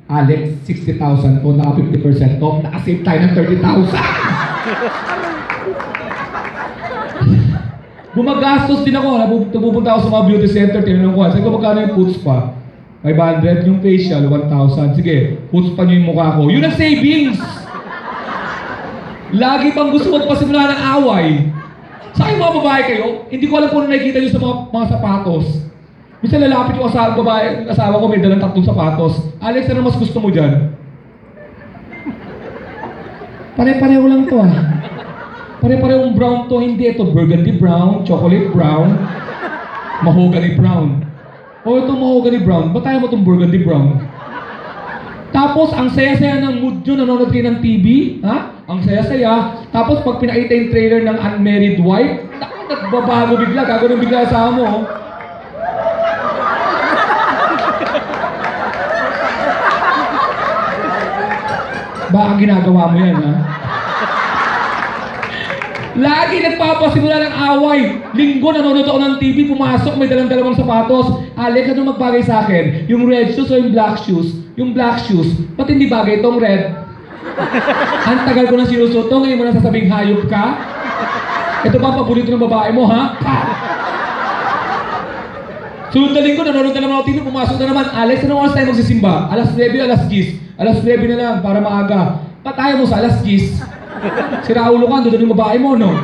Alex, 60,000 to, naka 50% off, naka-save tayo ng 30,000. Gumagastos din ako. Pupunta ako sa mga beauty center, tinanong ko, sabi ko, magkano yung Puts pa? 500, yung facial, 1,000. Sige, Puts pa nyo yung mukha ko. Yun ang savings! Lagi pang gusto magpasimula ng away. Sa akin mga babae kayo, hindi ko alam kung ano nakikita nyo sa mga sapatos. Minsan lalapit yung asawa ko, may dalang 3 sapatos. Alex, ano mas gusto mo dyan? Pare-pareho lang to ah. Pare-parehong brown to, hindi ito burgundy brown, chocolate brown, mahogany brown. O itong mahogany brown, ba't tayo mo itong burgundy brown? Tapos, ang saya-saya ng mood nyo, nanonood kayo ng TV, ha? Ang saya-saya. Tapos, pag pinakita yung trailer ng Unmarried Wife, nagbabago bigla, gagawin bigla sa mo. Baka ginagawa mo yan, ha? Lagi nagpapasimula ng away. Linggo, nanonood ako ng TV, pumasok, may dalang-dalawang sapatos. Alex, ano magbagay sa akin? Yung red shoes o yung black shoes? Yung black shoes, ba't hindi bagay itong red? Ang tagal ko na sinusuto, ngayon mo na sasabing hayop ka? Ito ba ang paborito ng babae mo, ha? Sunod na linggo, nanonood na naman ako TV, pumasok na naman. Alex, anong oras tayo magsisimba? Alas 9, alas 10. Alas 9 na lang, para maaga. Tayo mo sa alas 10. Sira ulo ka, doon yung babae mo, no?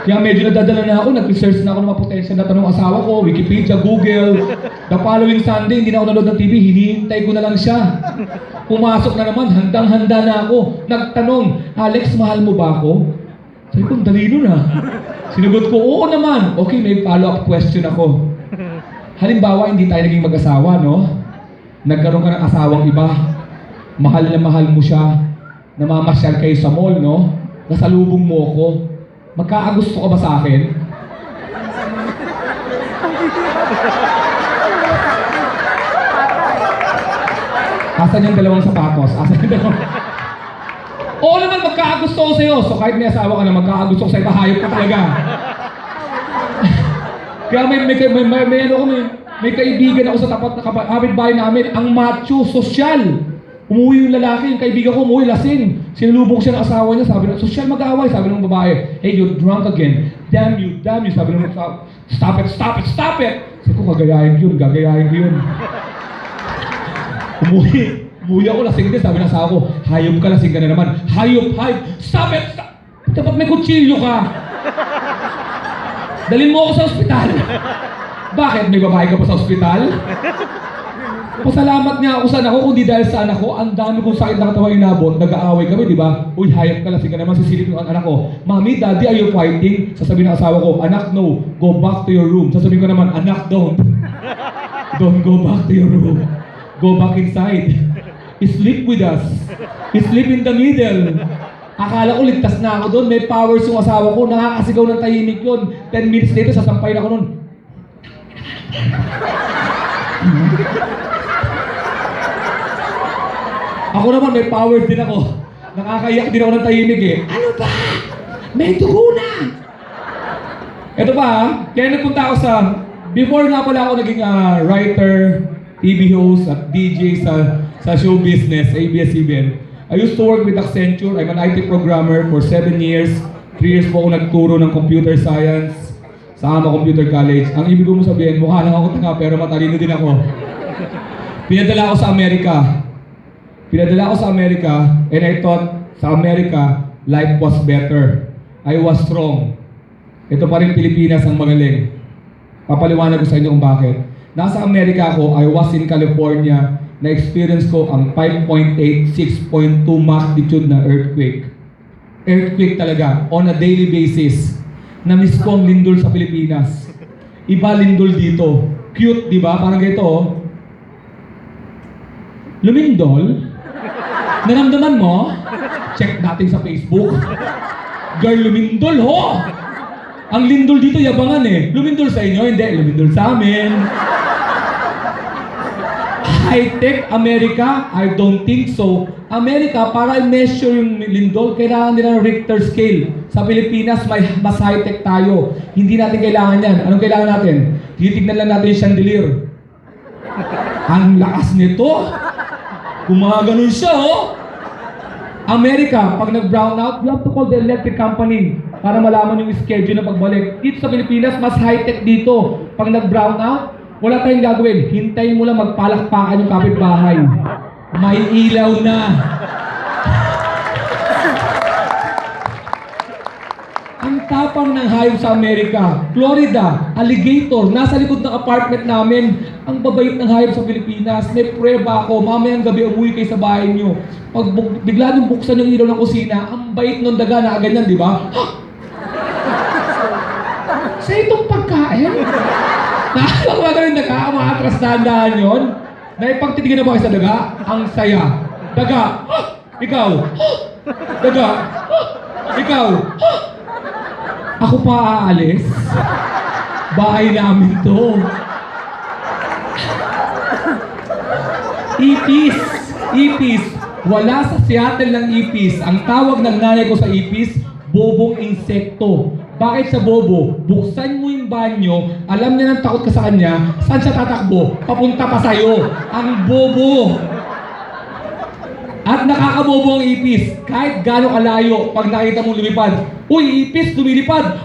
Kaya medyo nadadala na ako, nag-research na ako ng mga potential na tanong asawa ko, Wikipedia, Google. The following Sunday, hindi na ako nanood ng TV, hinihintay ko na lang siya. Pumasok na naman, handang-handa na ako. Nagtanong, Alex, mahal mo ba ako? Sabi ko, dali nun ah. Sinagot ko, oo naman. Okay, may follow-up question ako. Halimbawa, hindi tayo naging mag-asawa, no? Nagkaroon ka ng asawang iba. Mahal na mahal mo siya. Namamasyal kayo sa mall, no? Nasalubong mo ko. Magkakagusto ka ba sa akin? Asan yung dalawang sapatos? Asan yung dalawang... Oo naman, magkakagusto ko sa'yo. So kahit may asawa ka na, magkakagusto ko sa'yo, mahayop ka talaga. Kaya may kaibigan ako sa tapat na kapitbahay namin, ang macho, sosyal. Umuwi yung lalaki, yung kaibigan ko umuwi, lasing. Sinulubong siya ng asawa niya, sabi na, sosyal mag-aaway, sabi ng babae, hey, you're drunk again. Damn you, sabi ng stop it. Sabi ko, gagayahin ko yun. Umuwi ako, lasing din, sabi ng asawa ko, hayop ka, lasing ka na naman. Hayop, stop it. Dapat may kutsilyo ka. Dalhin mo ako sa ospital. Bakit? May babae ka pa sa ospital? Pasalamat nga ako sa anak ko, kundi dahil sa anak ko, ang dami kong sakit na katawan inabot, nag-aaway kami, di ba? Uy, hayop ka, lasing ka naman, sisilip ng anak ko. Mami, daddy, are you fighting? Sasabihin ng asawa ko, anak, no, go back to your room. Sasabihin ko naman, anak, don't. Don't go back to your room. Go back inside. Sleep with us. Sleep in the middle. Akala ko ligtas na ako doon, may powers yung asawa ko, nakakasigaw ng tahimik yun. 10 minutes later, sasampay na ako nun. Ako naman, may powers din ako. Nakakaiyak din ako ng tahimik eh. Ano ba? May dugo na! Ito pa ha, kaya nagpunta ako sa... Before nga pala ako naging writer, TV host at DJ sa show business, ABS-CBN. I used to work with Accenture. I'm an IT programmer for 7 years. 3 years po ako nagturo ng computer science sa AMA Computer College. Ang ibig ko mo sabihin, mukha lang ako tanga pero matalino din ako. Pinadala ako sa Amerika and I thought sa Amerika, life was better. I was strong. Ito pa rin Pilipinas ang magaling. Papaliwanag ko sa inyo kung bakit. Nasa Amerika ako, I was in California, na-experience ko ang 5.8, 6.2 magnitude na earthquake. Earthquake talaga, on a daily basis. Na-miss ko ang lindol sa Pilipinas. Iba lindol dito. Cute, di ba? Parang ganito, oh. Lumindol? Naramdaman mo? Check natin sa Facebook. Girl, lumindol, ho! Ang lindol dito, yabangan eh. Lumindol sa inyo, hindi. Lumindol sa amin. High-tech America? I don't think so. America, para i-measure yung lindol, kailangan nila ng Richter scale. Sa Pilipinas, mas high-tech tayo. Hindi natin kailangan yan. Anong kailangan natin? Titignan lang natin yung chandelier. Ang lakas nito. Gumaganon siya, oh! Amerika, pag nag-brown out, you have to call the electric company para malaman yung schedule na pagbalik. Dito sa Pilipinas, mas high-tech dito. Pag nag-brown out, wala tayong gagawin. Hintayin mo lang magpalakpakan yung kapitbahay. May ilaw na. Ang tapang ng hayop sa Amerika. Florida, alligator, nasa likod ng apartment namin. Ang babait ng hayop sa Pilipinas. May prueba ako, mamayang gabi umuwi kayo sa bahay nyo. Pag bigla nung buksan yung ilaw ng kusina, ang bait ng daga na ganyan, di ba? Sa itong pagkain? Nakakagawa ka ng daga, umaatras dahan yun. Naipagtitigin na ba kayo sa daga? Ang saya. Daga, ikaw. Daga, ikaw. Ako pa aalis. Bahay namin to. Ipis. Ipis. Wala sa Seattle ng ipis. Ang tawag ng nanay ko sa ipis, bobong insekto. Bakit sa bobo? Buksan mo yung banyo, alam niya nang takot ka sa kanya, saan siya tatakbo? Papunta pa sa'yo. Ang bobo. At nakakabobo ang ipis. Kahit gaano kalayo, pag nakita mong lumipad, uy, ipis, lumilipad!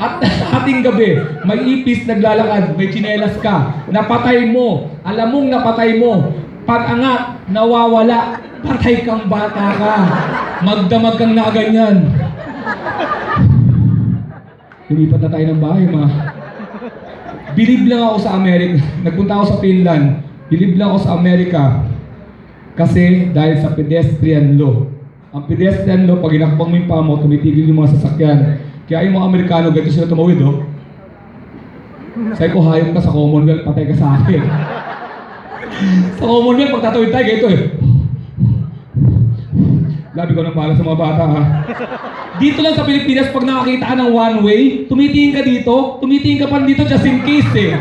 At ating gabi, may ipis naglalakad, may tsinelas ka, napatay mo, alam mong napatay mo, pag-angat, nawawala, patay kang bata ka, magdamag kang nakaganyan. Lumipat na tayo ng bahay, ma. Bilib lang ako sa Amerika. Nagpunta ako sa Finland. Bilib lang ako sa Amerika. Kasi dahil sa pedestrian law. Ang pedestrian law, pag inakbang mo yung paa mo, tumitigil yung mga sasakyan. Kaya yung mga Amerikano, ganito sila tumawid, oh. Sabi ko, hayop ka sa Commonwealth, patay ka sa akin. Sa Commonwealth, pag tatawid tayo, ganito eh. Labi ko ng bala sa mga bata, ha. Dito lang sa Pilipinas, pag nakakita ka ng one way, tumitingin ka dito, tumitingin ka pa dito just in case, eh.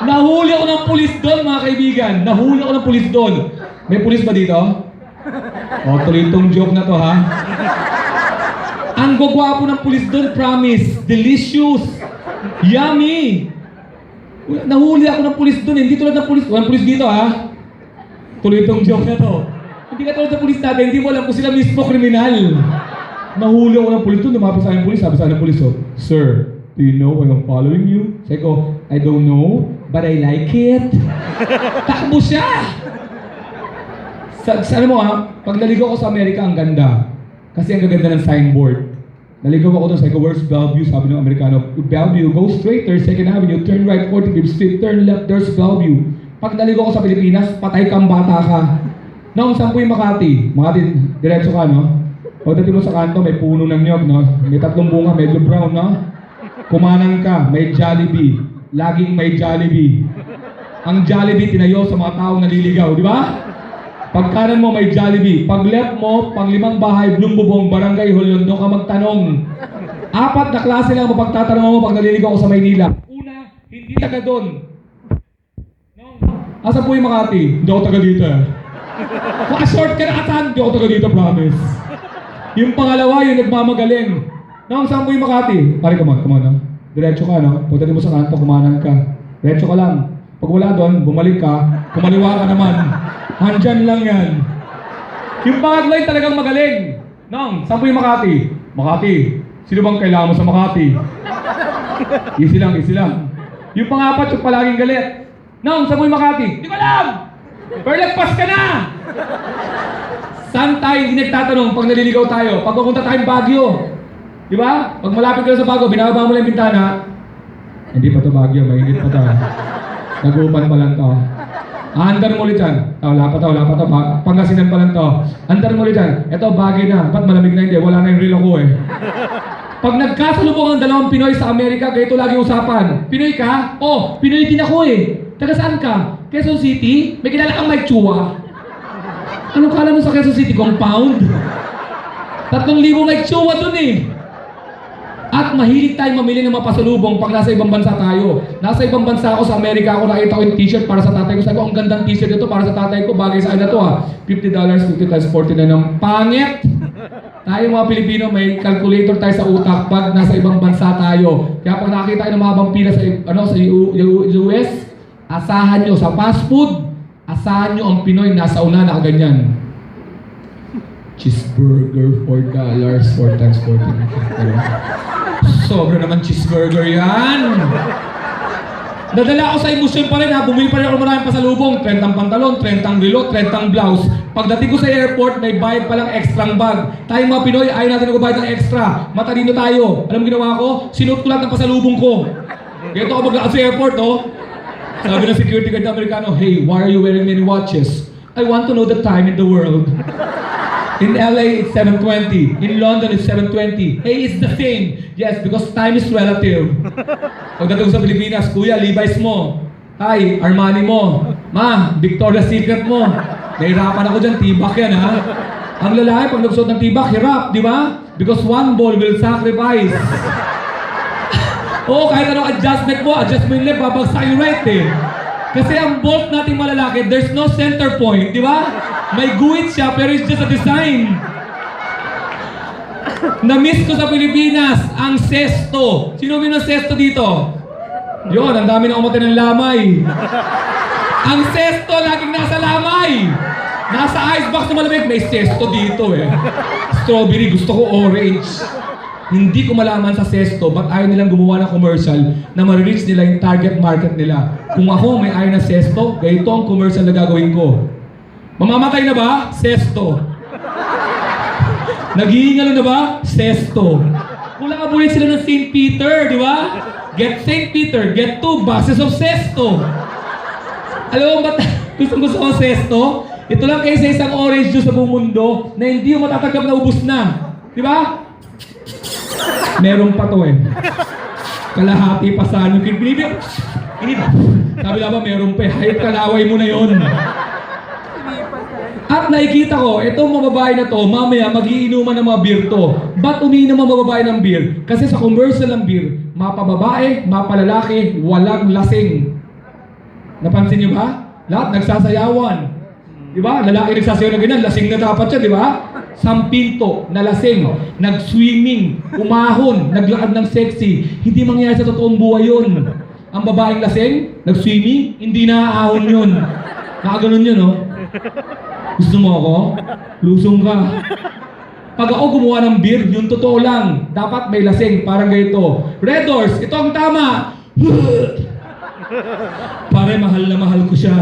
Nahuli ako ng pulis doon, mga kaibigan. Nahuli ako ng pulis doon. May pulis ba dito? O, tuloy itong joke na to, ha? Ang gagwapo ng pulis doon, promise. Delicious. Yummy. Nahuli ako ng pulis doon, hindi tulad ng pulis. Walang pulis dito, ha? Tuloy itong joke na to. Hindi ka tulad sa pulis natin, hindi mo alam kung sila mismo kriminal. Nahuli ako ng pulis doon, lumapit sa akin pulis, sabi sa akin pulis, oh, Sir, do you know why I'm following you? Sabi ko, I don't know, but I like it. Takbo siya! Ano mo ha, pag naligaw ko sa Amerika, ang ganda. Kasi ang gaganda ng signboard. Naligaw ako doon, sabi ko, where's Bellevue? Sabi ng Amerikano, Bellevue, go straight, there's 2nd Avenue, turn right, 45th Street, turn left, there's Bellevue. Pag naligaw ko sa Pilipinas, patay kang bata ka. Noong saan po yung Makati? Makati, diretso ka, no? Pagdating mo sa kanto, may puno ng nyog, no? May 3 bunga, medyo brown, no? Kumanan ka, may Jollibee. Laging may Jollibee. Ang Jollibee tinayo sa mga taong naliligaw, di ba? Pag kanan mo, may Jollibee. Pag left mo, pang 5 bahay, Blumbubong, Barangay Hulyon, doon ka magtanong. 4 na klase lang mapagtatanong mo pag naliligaw ko sa Maynila. Una, hindi taga doon. No? Asa po yung Makati? Hindi ako taga dito, eh. Maka-short ka na atan, hindi ako taga dito, promise. Yung pangalawa, yung nagmamagaling. No, saan po yung Makati? Pare, come on, no? Diretso ka, no? Pagdating mo sa kanto, kumanan ka. Diretso ka lang. Pag wala doon, bumalik ka, kumaliwa ka naman. Handyan lang yan. Yung pangatlo ay talagang magaling. No, saan po yung Makati? Makati. Sino bang kailangan mo sa Makati? Easy lang, easy lang. Yung pangapat, yung palaging galit. No, saan po yung Makati? Hindi ko alam! Pero lagpas ka na! Saan tayo hindi nagtatanong pag naliligaw tayo? Pag pupunta tayong Baguio. Di ba? Pag malapit ka na sa Baguio, binababa mo lang yung bintana. Hindi pa to Baguio, mainit pa to. Nagupan pa lang to. Andar mo ulit dyan. Wala pa to. Pangasinan pa lang to. Andar mo ulit dyan. Ito, bagay na. Ba't malamig na hindi? Wala na yung relo ko eh. Pag nagkasalubong ang 2 Pinoy sa Amerika, ganito lagi usapan. Pinoy ka? Oh, Pinoy din ako eh. Taga saan ka? Quezon City? May kilala kang Mike Chua? Anong kala mo sa Quezon City? Compound? 3,000 Mike Chua dun eh. At mahilig tayong mamili ng mga pasalubong pag nasa ibang bansa tayo. Nasa ibang bansa ako sa Amerika, ako nakita ko yung t-shirt para sa tatay ko. Sabi ko, ang gandang t-shirt ito para sa tatay ko. Bagay sa akin na to ha. $50, 50 times 49 ng pangit. Tayo mga Pilipino, may calculator tayo sa utak pag nasa ibang bansa tayo. Kaya pag nakakita kayo ng mahabang pila sa US, asahan nyo sa fast food, Asahan nyo ang Pinoy, nasa una nakaganyan. Cheeseburger, $4, 4 times 14. Sobra naman cheeseburger yan. Nadala ako sa emosyon pa rin ha. Bumili pa rin ako maraming pasalubong. 30 pantalon, 30 relo, 30 blouse. Pagdating ko sa airport, may bayad palang extrang bag. Tayong mga Pinoy, ayaw natin magbayad ng extra. Matalino tayo. Alam mo ginawa ko? Sinuot ko lahat ng pasalubong ko. Ganito ako mag-out sa airport, oh. Sabi ng security guard na Amerikano, "Hey, why are you wearing many watches?" "I want to know the time in the world." In LA, it's 7:20. In London, it's 7:20. Hey, it's the same. Yes, because time is relative. Pagdating ko sa Pilipinas, "Kuya, Levi's mo." "Hi, Armani mo." "Ma, Victoria's Secret mo." Nahirapan ako dyan, tibak yan ha. Ang lalaki, pag nagsuot ng tibak, hirap, di ba? Because one ball will sacrifice. Oo, kahit anong adjustment mo yung left, babagsak yung right eh. Kasi ang bolt nating malalaki, there's no center point, di ba? May guhit siya, pero it's just a design. Na-miss ko sa Pilipinas, ang sesto. Sino min ang sesto dito? Yun, ang dami na umatay ng lamay. Ang sesto, laging nasa lamay. Nasa icebox na malamig, may sesto dito eh. Strawberry, gusto ko orange. Hindi ko malaman sa sesto, ba't ayaw nilang gumawa ng commercial na ma-reach nila yung target market nila. Kung ako may ayaw na sesto, ganito ang commercial na gagawin ko. Mamamatay na ba? Sesto. Naghihingalo na ba? Sesto. Kulang abunin sila ng St. Peter, di ba? Get St. Peter, get 2 boxes of sesto. Alam mo ba't gusto ko sesto? Ito lang kayo sa isang orange juice sa buong mundo na hindi mo matatanggap na ubus na. Di ba? Meron pa to eh. Kalahati pa sa ano. Sabi lang ba, meron pa eh. Hayop kalaway mo na yon. At nakikita ko, itong mga babae na to, mamaya magiinuman ng mga beer to. Ba't umiinom ang mga babae ng beer? Kasi sa commercial ng beer, mapababae, mapalalaki, walang lasing. Napansin niyo ba? Lahat nagsasayawan. Di ba? Lalaki nagsasayaw na ganyan, lasing na dapat siya, di ba? Sampinto, nalasing, nag-swimming, umahon, naglakad ng sexy. Hindi mangyayari sa totoong buhay yun. Ang babaeng lasing, nag-swimming, hindi naaahon yun. Nakaganon yun, no? Gusto mo ako? Lusong ka. Pag ako gumawa ng beer, yung totoo lang. Dapat may lasing, parang ganito. Red Doors, ito ang tama. Pare, mahal na mahal ko siya.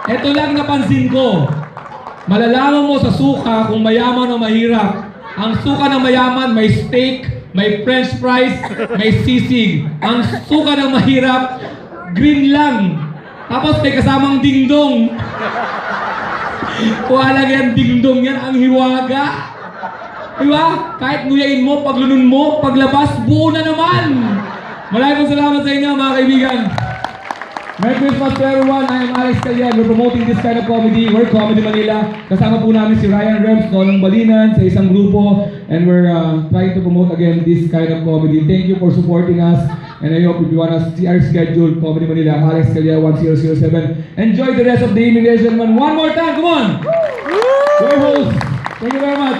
Ito lang napansin ko. Malalaman mo sa suka kung mayaman o mahirap. Ang suka ng mayaman may steak, may french fries, may sisig. Ang suka ng mahirap, green lang. Tapos may kasamang dingdong. Wala yan, dingdong yan, ang hiwaga. Diba? Kahit nguyain mo, paglunon mo, paglabas, buo na naman. Maraming salamat sa inyo mga kaibigan. Merry Christmas to everyone. I am Alex Calyan. We're promoting this kind of comedy. We're Comedy Manila. Kasama po namin si Ryan Rems, Nonong Balinan sa isang grupo. And we're trying to promote again this kind of comedy. Thank you for supporting us. And I hope if you want to see our schedule, Comedy Manila, Alex Calyan 1007. Enjoy the rest of the evening, ladies and gentlemen. One more time, come on! Your host. Thank you very much.